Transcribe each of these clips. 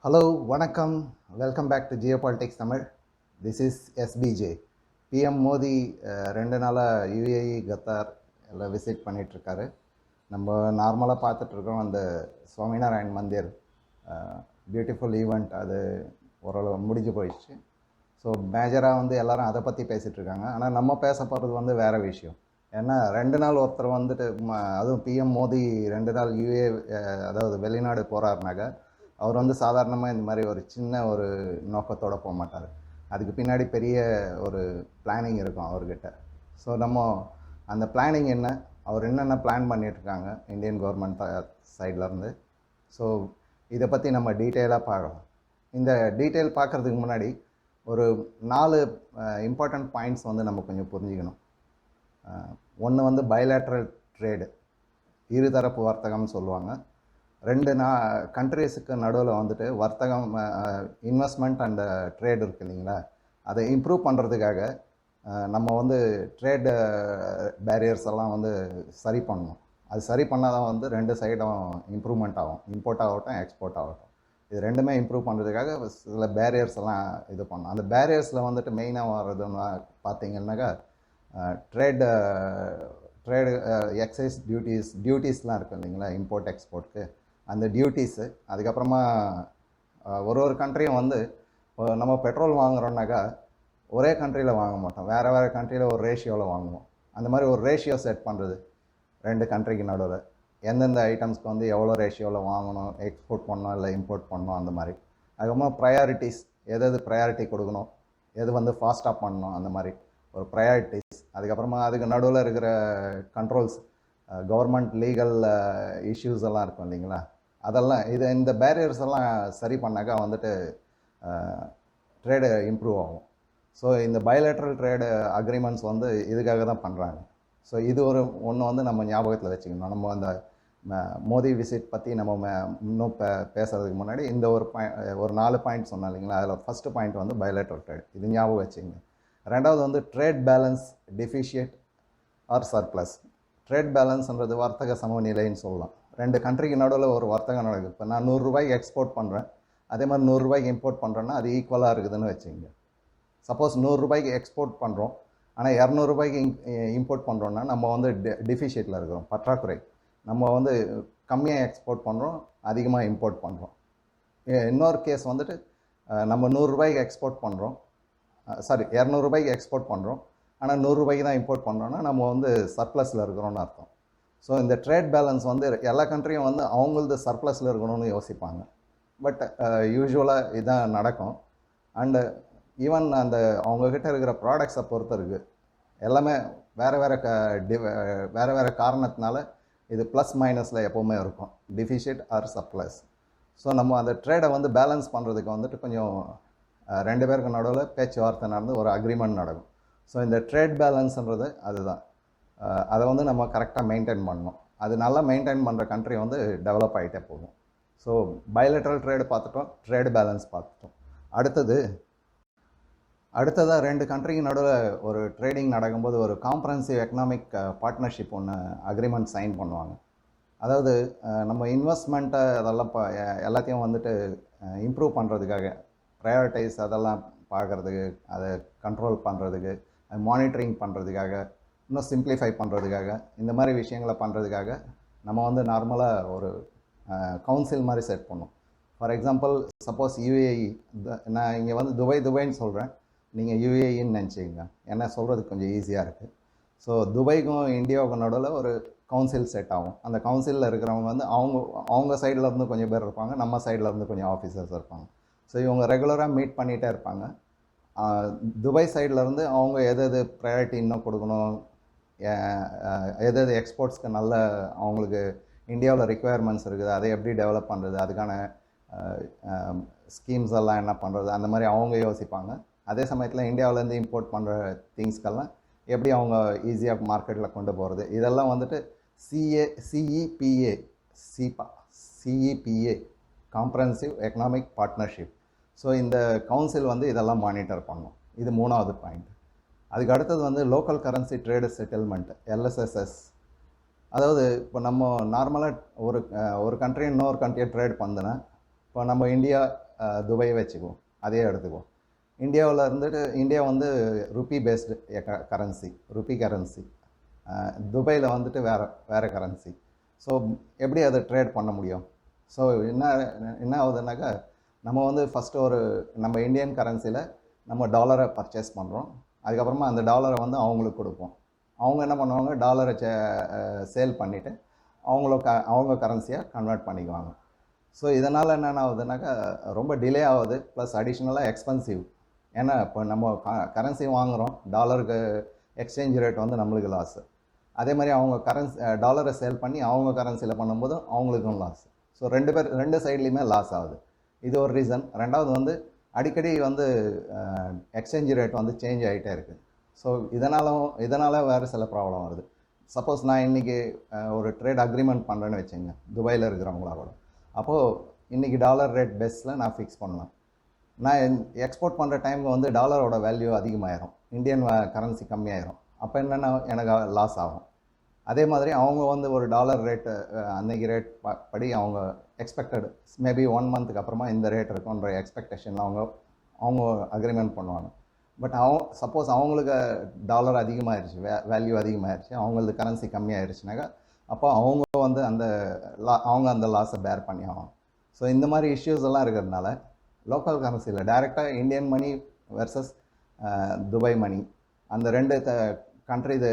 Hello வணக்கம். Welcome back to geopolitics Tamil. This is SPJ. PM Modi 2 நாளாக UAE Qatar எல்லாம் visit பண்ணிகிட்ருக்காரு. நம்ம நார்மலாக பார்த்துட்ருக்கோம் அந்த சுவாமிநாராயண் மந்திர் பியூட்டிஃபுல் ஈவெண்ட். அது ஓரளவு முடிஞ்சு போயிடுச்சு. ஸோ மேஜராக எல்லோரும் அதை பற்றி பேசிகிட்ருக்காங்க. ஆனால் நம்ம பேச போகிறது வேறு விஷயம். ஏன்னா 2 நாள் ஒருத்தர் அதுவும் பிஎம் மோடி 2 நாள் யுஏ அதாவது வெளிநாடு போகிறாருனாக்க அவர் சாதாரணமாக இந்த மாதிரி ஒரு சின்ன ஒரு நோக்கத்தோடு போக மாட்டார். அதுக்கு பின்னாடி பெரிய ஒரு பிளானிங் இருக்கும் அவர்கிட்ட. ஸோ நம்ம அந்த பிளானிங் என்ன, அவர் என்னென்ன பிளான் பண்ணிகிட்ருக்காங்க இந்தியன் கவர்மெண்ட் சைட்லேருந்து, ஸோ இதை பற்றி நம்ம டீட்டெயிலாக பார்க்கலாம். இந்த டீட்டெயில் பார்க்குறதுக்கு முன்னாடி ஒரு 4 இம்பார்ட்டண்ட் பாயிண்ட்ஸ் நம்ம கொஞ்சம் புரிஞ்சுக்கணும். ஒன்று பைலேட்ரல் ட்ரேடு, இருதரப்பு வர்த்தகம்னு சொல்லுவாங்க. 2 கண்ட்ரீஸுக்கு நடுவில் வர்த்தகம், இன்வெஸ்ட்மெண்ட் அண்ட் ட்ரேட் இருக்குது இல்லைங்களா, அதை இம்ப்ரூவ் பண்ணுறதுக்காக நம்ம ட்ரேடு பேரியர்ஸ் எல்லாம் சரி பண்ணணும். அது சரி பண்ணால் தான் 2 சைடும் இம்ப்ரூவ்மெண்ட் ஆகும். இம்போர்ட் ஆகட்டும், எக்ஸ்போர்ட் ஆகட்டும். இது ரெண்டுமே இம்ப்ரூவ் பண்ணுறதுக்காக சில பேரியர்ஸ் எல்லாம் இது பண்ணணும். அந்த பேரியர்ஸில் மெயினாக வர்றதுன்னு பார்த்தீங்கன்னாக்கா ட்ரேடு எக்ஸைஸ் டியூட்டிஸ்லாம் இருக்குது இல்லைங்களா, இம்போர்ட் எக்ஸ்போர்ட்டுக்கு அந்த டியூட்டிஸு. அதுக்கப்புறமா ஒரு கண்ட்ரியும் நம்ம பெட்ரோல் வாங்குகிறோன்னாக்கா ஒரே கண்ட்ரியில் வாங்க மாட்டோம், வேறு கண்ட்ரியில் ஒரு ரேஷியோவில் வாங்குவோம். அந்த மாதிரி ஒரு ரேஷியோ செட் பண்ணுறது 2 கண்ட்ரிக்கு நடுவில், எந்தெந்த ஐட்டம்ஸ்க்கு எவ்வளோ ரேஷியோவில் வாங்கணும், எக்ஸ்போர்ட் பண்ணணும் இல்லை இம்போர்ட் பண்ணணும், அந்த மாதிரி. அதுக்கப்புறமா ப்ரையாரிட்டிஸ், எது ப்ரையாரிட்டி கொடுக்கணும், எது ஃபாஸ்ட்டாக பண்ணணும், அந்த மாதிரி ஒரு ப்ரையாரிட்டிஸ். அதுக்கப்புறமா அதுக்கு நடுவில் இருக்கிற கண்ட்ரோல்ஸ், கவர்மெண்ட் லீகல் இஷ்யூஸ் எல்லாம் இருக்கும் இல்லைங்களா, அதெல்லாம் இந்த பேரியர்ஸ் எல்லாம் சரி பண்ணாக்கா ட்ரேடு இம்ப்ரூவ் ஆகும். ஸோ இந்த பைலேட்ரல் ட்ரேடு அக்ரிமெண்ட்ஸ் இதுக்காக தான் பண்ணுறாங்க. ஸோ இது ஒன்று நம்ம ஞாபகத்தில் வச்சுக்கணும். நம்ம அந்த மோடி விசிட் பற்றி நம்ம இன்னும் பேசுகிறதுக்கு முன்னாடி இந்த ஒரு 4 பாயிண்ட் சொன்னோம் இல்லைங்களா, அதில் ஃபஸ்ட்டு பாயிண்ட் பைலேட்ரல் ட்ரேட், இது ஞாபகம் வச்சுங்க. ரெண்டாவது trade balance deficit or surplus. Trade பேலன்ஸ்ன்றது வர்த்தக சமநிலைன்னு சொல்லலாம். 2 கண்ட்ரிக்கு நடுவில் ஒரு வர்த்தகம் நடக்குது. இப்போ நான் 100 ரூபாய்க்கு எக்ஸ்போர்ட் பண்ணுறேன், அதே மாதிரி 100 ரூபாய்க்கு இம்போர்ட் பண்ணுறேன்னா அது ஈக்குவலாக இருக்குதுன்னு வச்சுங்க. சப்போஸ் 100 ரூபாய்க்கு எக்ஸ்போர்ட் பண்ணுறோம், ஆனால் 200 ரூபாய்க்கு இம்போர்ட் பண்ணுறோன்னா நம்ம டெஃபிஷியட்டில் இருக்கிறோம், பற்றாக்குறை. நம்ம கம்மியாக எக்ஸ்போர்ட் பண்ணுறோம், அதிகமாக இம்போர்ட் பண்ணுறோம். இன்னொரு கேஸ் நம்ம 100 ரூபாய்க்கு எக்ஸ்போர்ட் பண்ணுறோம், 200 ரூபாய்க்கு எக்ஸ்போர்ட் பண்ணுறோம், ஆனால் 100 ரூபாய்க்கு தான் இம்போர்ட் பண்ணுறோன்னா நம்ம சர்ப்ளஸில் இருக்கிறோன்னு அர்த்தம். ஸோ இந்த ட்ரேட் பேலன்ஸ் எல்லா கண்ட்ரியும் அவங்களது சர்ப்ளஸில் இருக்கணும்னு யோசிப்பாங்க. பட் யூஸ்வலாக இதுதான் நடக்கும். அண்டு ஈவன் அந்த அவங்கக்கிட்ட இருக்கிற ப்ராடக்ட்ஸை பொறுத்த இருக்குது, எல்லாமே வேறு காரணத்தினால இது ப்ளஸ் மைனஸில் எப்போவுமே இருக்கும், டிஃபிஷிட் ஆர் சர்ப்ளஸ். ஸோ நம்ம அந்த ட்ரேடை பேலன்ஸ் பண்ணுறதுக்கு கொஞ்சம் 2 பேருக்கு நடுவில் பேச்சுவார்த்தை நடந்து ஒரு அக்ரிமெண்ட் நடக்கும். ஸோ இந்த ட்ரேட் பேலன்ஸ்ன்றது அதுதான். அதை நம்ம கரெக்டாக மெயின்டைன் பண்ணணும். அது நல்லா மெயின்டைன் பண்ணுற கண்ட்ரி டெவலப் ஆகிட்டே போகும். ஸோ பைலேட்ரல் ட்ரேடு பார்த்துட்டோம், ட்ரேடு பேலன்ஸ் பார்த்துட்டோம். அடுத்ததாக 2 கண்ட்ரிக்கு நடுவில் ஒரு ட்ரேடிங் நடக்கும்போது ஒரு காம்ப்ரஹென்சிவ் எக்கனாமிக் பார்ட்னர்ஷிப் ஒன்று அக்ரிமெண்ட் சைன் பண்ணுவாங்க. அதாவது நம்ம இன்வெஸ்ட்மெண்ட்டை அதெல்லாம் எல்லாத்தையும் இம்ப்ரூவ் பண்ணுறதுக்காக, ப்ரையாரிட்டைஸ் அதெல்லாம் பார்க்குறதுக்கு, அதை கண்ட்ரோல் பண்ணுறதுக்கு, மானிட்டரிங் பண்ணுறதுக்காக, இன்னும் சிம்பிளிஃபை பண்ணுறதுக்காக, இந்த மாதிரி விஷயங்களை பண்ணுறதுக்காக நம்ம நார்மலாக ஒரு கவுன்சில் மாதிரி செட் பண்ணோம். ஃபார் எக்ஸாம்பிள், சப்போஸ் யுஏஇ, நான் இங்கே துபாய்ன்னு சொல்கிறேன், நீங்கள் யுஏஇன்னு நினச்சிங்க, ஏன்னா சொல்கிறதுக்கு கொஞ்சம் ஈஸியாக இருக்குது. ஸோ துபாய்க்கும் இந்தியாவுக்கும் நடுவில் ஒரு கவுன்சில் செட் ஆகும். அந்த கவுன்சிலில் இருக்கிறவங்க அவங்க சைட்லேருந்து கொஞ்சம் பேர் இருப்பாங்க, நம்ம சைட்லேருந்து கொஞ்சம் ஆஃபீஸர்ஸ் இருப்பாங்க. ஸோ இவங்க ரெகுலராக மீட் பண்ணிகிட்டே இருப்பாங்க. துபாய் சைட்லேருந்து அவங்க எது ப்ரையாரிட்டி இன்னும் கொடுக்கணும், எது எக்ஸ்போர்ட்ஸ்க்கு நல்ல அவங்களுக்கு இந்தியாவில் ரிக்குவயர்மெண்ட்ஸ் இருக்குது, அதை எப்படி டெவலப் பண்ணுறது, அதுக்கான ஸ்கீம்ஸ் எல்லாம் என்ன பண்ணுறது, அந்த மாதிரி அவங்க யோசிப்பாங்க. அதே சமயத்தில் இந்தியாவிலேருந்து இம்போர்ட் பண்ணுற திங்ஸ்க்கெல்லாம் எப்படி அவங்க ஈஸியாக மார்க்கெட்டில் கொண்டு போகிறது, இதெல்லாம் சிஇபிஏ காம்ப்ரஹென்சிவ் எக்கனாமிக் பார்ட்னர்ஷிப். ஸோ இந்த கவுன்சில் இதெல்லாம் மானிட்டர் பண்ணும். இது 3வது பாயிண்ட். அதுக்கு அடுத்தது லோக்கல் கரன்சி ட்ரேடு செட்டில்மெண்ட், எல்எஸ்எஸ்எஸ். அதாவது இப்போ நம்ம நார்மலாக ஒரு கண்ட்ரி இன்னொரு கண்ட்ரியை ட்ரேட் பண்ணுதுன்னா, இப்போ நம்ம இந்தியா துபாயை வச்சுக்குவோம், அதே எடுத்துக்குவோம். இந்தியாவில் இருந்துட்டு இந்தியா வந்து rupee based currency, rupee currency. துபாயில் வந்துட்டு வேறு கரன்சி. ஸோ எப்படி அதை ட்ரேட் பண்ண முடியும்? ஸோ என்ன ஆகுதுன்னாக்கா, நம்ம வந்து ஃபஸ்ட்டு நம்ம இந்தியன் கரன்சியில் நம்ம டாலரை பர்ச்சேஸ் பண்ணுறோம். அதுக்கப்புறமா அந்த டாலரை வந்து அவங்களுக்கு கொடுப்போம். அவங்க என்ன பண்ணுவாங்க, டாலரை சேல் பண்ணிவிட்டு அவங்க கரன்சியாக கன்வெர்ட் பண்ணிக்குவாங்க. ஸோ இதனால் என்னென்ன ஆகுதுனாக்கா, ரொம்ப டிலே ஆகுது, ப்ளஸ் அடிஷ்னலாக எக்ஸ்பென்சிவ். ஏன்னா இப்போ நம்ம கரன்சி வாங்குகிறோம், டாலருக்கு எக்ஸ்சேஞ்ச் ரேட் வந்து நம்மளுக்கு லாஸு. அதே மாதிரி அவங்க டாலரை சேல் பண்ணி அவங்க கரன்சியில் பண்ணும்போது அவங்களுக்கும் லாஸ். ஸோ ரெண்டு சைட்லேயுமே லாஸ் ஆகுது. இது ஒரு ரீசன். ரெண்டாவது வந்து அடிக்கடி வந்து எக்ஸ்சேஞ்ச் ரேட் வந்து சேஞ்ச் ஆகிட்டே இருக்குது. ஸோ இதனால் வேறு சில ப்ராப்ளம் வருது. சப்போஸ் நான் இன்றைக்கி ஒரு ட்ரேட் அக்ரிமெண்ட் பண்ணுறேன்னு வச்சுங்க, துபாயில் இருக்கிறவங்களோட. அப்போது இன்றைக்கி டாலர் ரேட் பேஸில் நான் ஃபிக்ஸ் பண்ணலாம். நான் எக்ஸ்போர்ட் பண்ணுற டைமுக்கு வந்து டாலரோட வேல்யூ அதிகமாகிடும், இந்தியன் கரன்சி கம்மியாயிரும். அப்போ என்னென்னா எனக்கு லாஸ் ஆகும். அதே மாதிரி அவங்க வந்து ஒரு டாலர் ரேட்டு அன்றைக்கி ரேட் படி அவங்க எக்ஸ்பெக்டட் மேபி 1 மந்த்துக்கு அப்புறமா இந்த ரேட் இருக்குன்ற எக்ஸ்பெக்டேஷன் அவங்க அக்ரிமெண்ட் பண்ணுவாங்க. பட் சப்போஸ் அவங்களுக்கு டாலர் அதிகமாகிடுச்சு, வேல்யூ அதிகமாகிடுச்சு, அவங்களது கரன்சி கம்மியாகிடுச்சுனாக்கா, அப்போ அவங்க வந்து அந்த லாஸை பேர் பண்ணி ஆகும். ஸோ இந்த மாதிரி இஷ்யூஸ் எல்லாம் இருக்கிறதுனால லோக்கல் கரன்சியில் டைரெக்டாக இந்தியன் மணி வெர்சஸ் துபாய் மணி, அந்த ரெண்டு கண்ட்ரி இது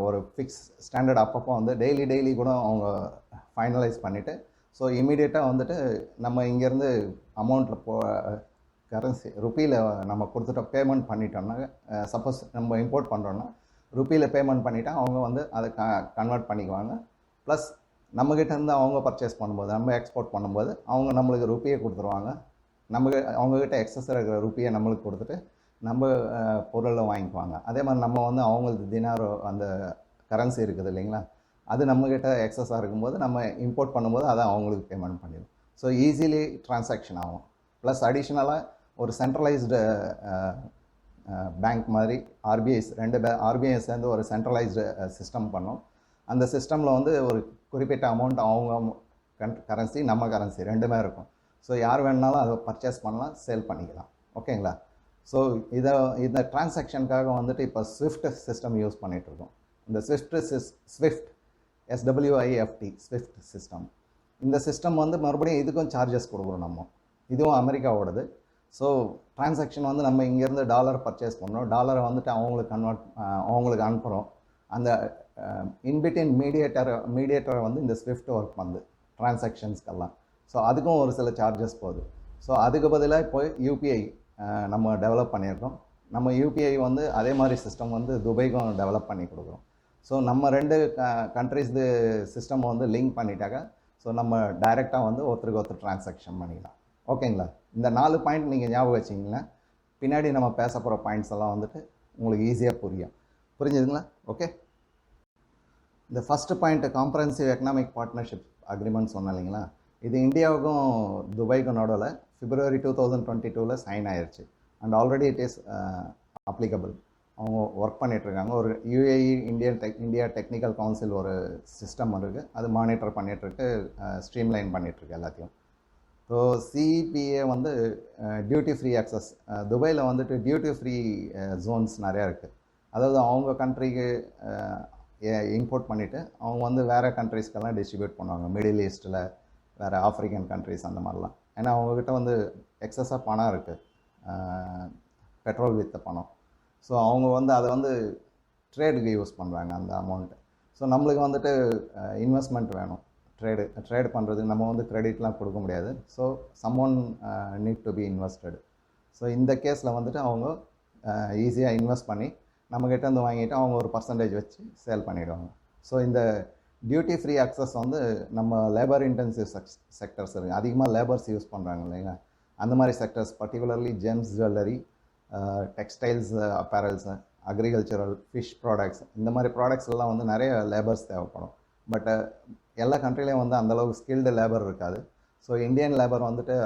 ஒரு ஃபிக்ஸ் ஸ்டாண்டர்ட் அப்பப்போ வந்து டெய்லி கூட அவங்க ஃபைனலைஸ் பண்ணிவிட்டு, ஸோ இமீடியட்டாக வந்துட்டு நம்ம இங்கேருந்து அமௌண்ட்டில் கரன்சி ருப்பியில் நம்ம கொடுத்துட்டோம், பேமெண்ட் பண்ணிட்டோம்னா, சப்போஸ் நம்ம இம்போர்ட் பண்ணுறோன்னா ருப்பியில் பேமெண்ட் பண்ணிவிட்டால் அவங்க வந்து அதை கன்வெர்ட் பண்ணிக்குவாங்க. ப்ளஸ் நம்மக்கிட்டேருந்து அவங்க பர்ச்சேஸ் பண்ணும்போது, நம்ம எக்ஸ்போர்ட் பண்ணும்போது அவங்க நம்மளுக்கு ருப்பியை கொடுத்துருவாங்க. அவங்கக்கிட்ட எக்ஸஸ் இருக்கிற ருப்பியை நம்மளுக்கு கொடுத்துட்டு நம்ம பொருளை வாங்கிக்குவாங்க. அதே மாதிரி நம்ம வந்து அவங்களுக்கு தினாரோ அந்த கரன்சி இருக்குது இல்லைங்களா, அது நம்மக்கிட்ட எக்ஸஸாக இருக்கும்போது நம்ம இம்போர்ட் பண்ணும்போது அதை அவங்களுக்கு பேமெண்ட் பண்ணிடும். ஸோ ஈஸிலி ட்ரான்சாக்ஷன் ஆகும். ப்ளஸ் அடிஷ்னலாக ஒரு சென்ட்ரலைஸ்டு பேங்க் மாதிரி ஆர்பிஐ சேர்ந்து ஒரு சென்ட்ரலைஸ்டு சிஸ்டம் பண்ணோம். அந்த சிஸ்டமில் வந்து ஒரு குறிப்பிட்ட அமௌண்ட் அவங்க கரன்சி நம்ம கரன்சி ரெண்டுமே இருக்கும். ஸோ யார் வேணுனாலும் அதை பர்ச்சேஸ் பண்ணலாம், சேல் பண்ணிக்கலாம். ஓகேங்களா? ஸோ இந்த டிரான்சாக்ஷனுக்காக வந்துட்டு இப்போ ஸ்விஃப்ட் சிஸ்டம் யூஸ் பண்ணிகிட்ருக்கோம். இந்த ஸ்விஃப்ட் SWIFT ஸ்விஃப்ட் சிஸ்டம். இந்த சிஸ்டம் வந்து மறுபடியும் இதுக்கும் சார்ஜஸ் கொடுக்குறோம் நம்ம. இதுவும் அமெரிக்காவோடது. ஸோ டிரான்சாக்ஷன் வந்து நம்ம இங்கேருந்து டாலர் பர்ச்சேஸ் பண்ணுறோம், டாலரை வந்துட்டு அவங்களுக்கு அனுப்புகிறோம். அந்த இன்பிட்வீன் மீடியேட்டரை வந்து இந்த ஸ்விஃப்ட் ஒர்க் பண்ணுது டிரான்சாக்ஷன்ஸ்க்கெல்லாம். ஸோ அதுக்கும் ஒரு சில சார்ஜஸ் போகுது. ஸோ அதுக்கு பதிலாக இப்போ UPI நம்ம டெவலப் பண்ணியிருக்கோம். நம்ம UPI வந்து அதே மாதிரி சிஸ்டம் வந்து துபாய்க்கும் டெவலப் பண்ணி கொடுக்குறோம். ஸோ நம்ம ரெண்டு கண்ட்ரிஸ்து சிஸ்டம் வந்து லிங்க் பண்ணிட்டாக்க, ஸோ நம்ம டைரெக்டாக வந்து ஒருத்தருக்கு ஒருத்தர் டிரான்சாக்ஷன் பண்ணிக்கலாம். ஓகேங்களா? இந்த 4 பாயிண்ட் நீங்கள் ஞாபகம் வச்சிங்கன்னா பின்னாடி நம்ம பேச போகிற பாயிண்ட்ஸ் எல்லாம் வந்துட்டு உங்களுக்கு ஈஸியாக புரிஞ்சுதுங்களா? ஓகே. இந்த first point comprehensive economic partnership agreement சொன்னேன் இல்லைங்களா, இது இந்தியாவுக்கும் துபாய்க்கும் நடுவில் February 2022 சைன் ஆயிடுச்சு. And already it is applicable. அவங்க ஒர்க் பண்ணிகிட்ருக்காங்க. ஒரு UAE இந்தியா டெக்னிக்கல் கவுன்சில் ஒரு சிஸ்டம் இருக்குது, அது மானிட்டர் பண்ணிகிட்ருக்கு, ஸ்ட்ரீம்லைன் பண்ணிகிட்ருக்கு எல்லாத்தையும். ஸோ CEPA வந்து டியூட்டி ஃப்ரீ ஆக்சஸ். துபாயில் வந்துட்டு டியூட்டி ஃப்ரீ ஜோன்ஸ் நிறையா இருக்குது. அதாவது அவங்க கண்ட்ரிக்கு இம்போர்ட் பண்ணிவிட்டு அவங்க வந்து வேறு கண்ட்ரீஸ்க்கெல்லாம் டிஸ்ட்ரிபியூட் பண்ணுவாங்க, மிடில் ஈஸ்ட்டில், வேறு ஆஃப்ரிக்கன் கண்ட்ரிஸ் அந்த மாதிரிலாம். ஏன்னா அவங்கக்கிட்ட வந்து எக்ஸஸாக பணம் இருக்குது, பெட்ரோல் வித்த பணம். ஸோ அவங்க வந்து அதை வந்து ட்ரேடுக்கு யூஸ் பண்ணுறாங்க அந்த அமௌண்ட்டு. ஸோ நம்மளுக்கு வந்துட்டு இன்வெஸ்ட்மெண்ட் வேணும், ட்ரேடு பண்ணுறதுக்கு. நம்ம வந்து கிரெடிட்லாம் கொடுக்க முடியாது. So someone need to be invested. So இந்த கேஸில் வந்துட்டு அவங்க ஈஸியாக இன்வெஸ்ட் பண்ணி நம்மக்கிட்ட வந்து வாங்கிட்டு அவங்க ஒரு பர்சன்டேஜ் வச்சு சேல் பண்ணிவிடுவாங்க. ஸோ இந்த டியூட்டி ஃப்ரீ அக்சஸ் வந்து நம்ம லேபர் இன்டென்சிவ் செக்டர்ஸ் இருக்குது, அதிகமாக லேபர்ஸ் யூஸ் பண்ணுறாங்க இல்லைங்களா, அந்த மாதிரி sectors, particularly gems jewellery, textiles, apparels, agricultural, fish products, இந்த மாதிரி ப்ராடக்ட்ஸ் எல்லாம் வந்து நிறைய லேபர்ஸ் தேவைப்படும். பட் எல்லா கண்ட்ரிலையும் வந்து அந்தளவுக்கு ஸ்கில்டு லேபர் இருக்காது. ஸோ இந்தியன் லேபர் வந்துட்டு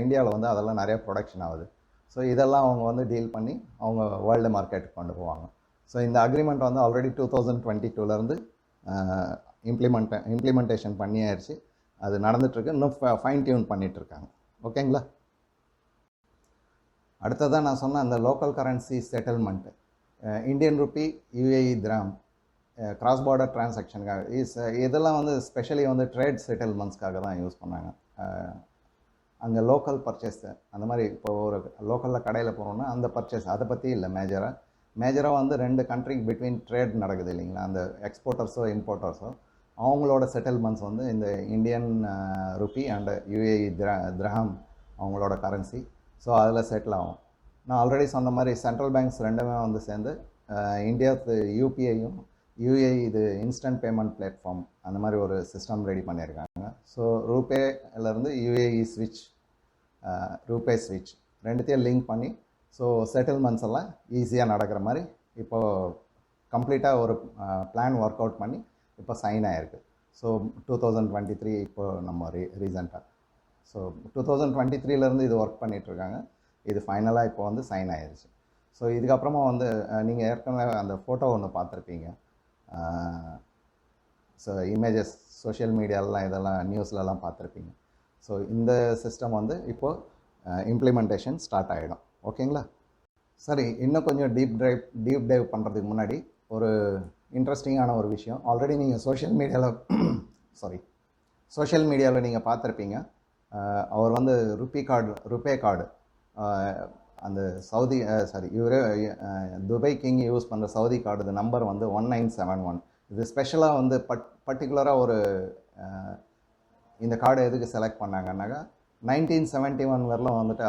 இந்தியாவில் வந்து அதெல்லாம் நிறைய ப்ரொடக்ஷன் ஆகுது. ஸோ இதெல்லாம் அவங்க வந்து டீல் பண்ணி அவங்க வேர்ல்டு மார்க்கெட்டுக்கு கொண்டு போவாங்க. ஸோ இந்த அக்ரிமெண்ட் வந்து ஆல்ரெடி 2022 இம்ப்ளிமெண்டேஷன் பண்ணியாயிருச்சு. அது நடந்துகிட்ருக்கு. இன்னும் ஃபைன் டியூன் பண்ணிகிட்ருக்காங்க. ஓகேங்களா? அடுத்ததான் நான் சொன்ன அந்த local currency settlement, Indian rupee, UAE dirham, cross border டிரான்சாக்ஷனுக்காக இதெல்லாம் வந்து ஸ்பெஷலி வந்து ட்ரேட் செட்டில்மெண்ட்ஸ்க்காக தான் யூஸ் பண்ணாங்க. அங்கே லோக்கல் பர்ச்சேஸ் அந்த மாதிரி இப்போ ஒரு லோக்கலில் கடையில் போகிறோன்னா அந்த பர்ச்சேஸ் அதை பற்றி இல்லை. மேஜராக வந்து 2 கண்ட்ரிக்கு பிட்வீன் ட்ரேட் நடக்குது இல்லைங்களா, அந்த எக்ஸ்போர்ட்டர்ஸோ இம்போர்ட்டர்ஸோ அவங்களோட செட்டில்மெண்ட்ஸ் வந்து இந்த இந்தியன் ருப்பி அண்ட் யுஏஇ திரஹம் அவங்களோட கரன்சி. ஸோ அதில் செட்டில் ஆகும். நான் ஆல்ரெடி சொன்ன மாதிரி சென்ட்ரல் பேங்க்ஸ் ரெண்டுமே வந்து சேர்ந்து இந்தியா யூபிஐயும் யுஏஇ இது இன்ஸ்டன்ட் பேமெண்ட் பிளாட்ஃபார்ம் அந்த மாதிரி ஒரு சிஸ்டம் ரெடி பண்ணியிருக்காங்க. ஸோ ரூபேலேருந்து யுஏஇ ஸ்விட்ச், ரூபே ஸ்விட்ச் ரெண்டுத்தையும் லிங்க் பண்ணி ஸோ செட்டில்மெண்ட்ஸ் எல்லாம் ஈஸியாக நடக்கிற மாதிரி இப்போது கம்ப்ளீட்டாக ஒரு பிளான் ஒர்க் அவுட் பண்ணி இப்போ சைன் ஆகிருக்கு. ஸோ 2023 இப்போது நம்ம ரீசெண்டாக ஸோ 2023 இது ஒர்க் பண்ணிகிட்ருக்காங்க. இது ஃபைனலாக இப்போ வந்து சைன் ஆகிடுச்சு. ஸோ இதுக்கப்புறமா வந்து நீங்கள் ஏற்கனவே அந்த ஃபோட்டோ ஒன்று பார்த்துருப்பீங்க. ஸோ இமேஜஸ் சோஷியல் மீடியாலலாம் இதெல்லாம் நியூஸ்லலாம் பார்த்துருப்பீங்க. ஸோ இந்த சிஸ்டம் வந்து இப்போது இம்ப்ளிமெண்டேஷன் ஸ்டார்ட் ஆகிடும். ஓகேங்களா? சரி, இன்னும் கொஞ்சம் டீப் டைவ் பண்ணுறதுக்கு முன்னாடி ஒரு இன்ட்ரெஸ்டிங்கான ஒரு விஷயம். ஆல்ரெடி நீங்கள் சோஷியல் மீடியாவில் நீங்கள் பார்த்துருப்பீங்க. அவர் வந்து ருபே கார்டு அந்த சவுதி துபை கிங் யூஸ் பண்ணுற சவுதி கார்டு நம்பர் வந்து 1971. இது ஸ்பெஷலாக வந்து பர்டிகுலராக ஒரு இந்த கார்டு எதுக்கு செலக்ட் பண்ணாங்கன்னாக்கா 1971 வரலாம் வந்துட்டு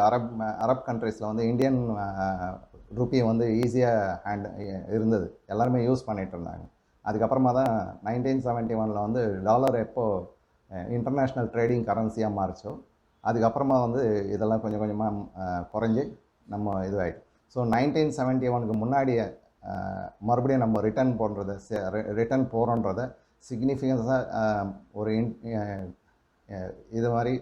அரப் கண்ட்ரீஸில் வந்து இந்தியன் ருப்பி வந்து ஈஸியாக இருந்தது, எல்லாருமே யூஸ் பண்ணிகிட்டு இருந்தாங்க. அதுக்கப்புறமா தான் 1971 வந்து டாலர் எப்போது இன்டர்நேஷ்னல் ட்ரேடிங் கரன்சியாக மாறிச்சோ அதுக்கப்புறமா வந்து இதெல்லாம் கொஞ்சம் கொஞ்சமாக குறைஞ்சி நம்ம இதுவாகிட்டு. ஸோ 1971 முன்னாடியே மறுபடியும் நம்ம ரிட்டர்ன் போகிறோன்றத சிக்னிஃபிகன்ஸாக ஒரு இது மாதிரி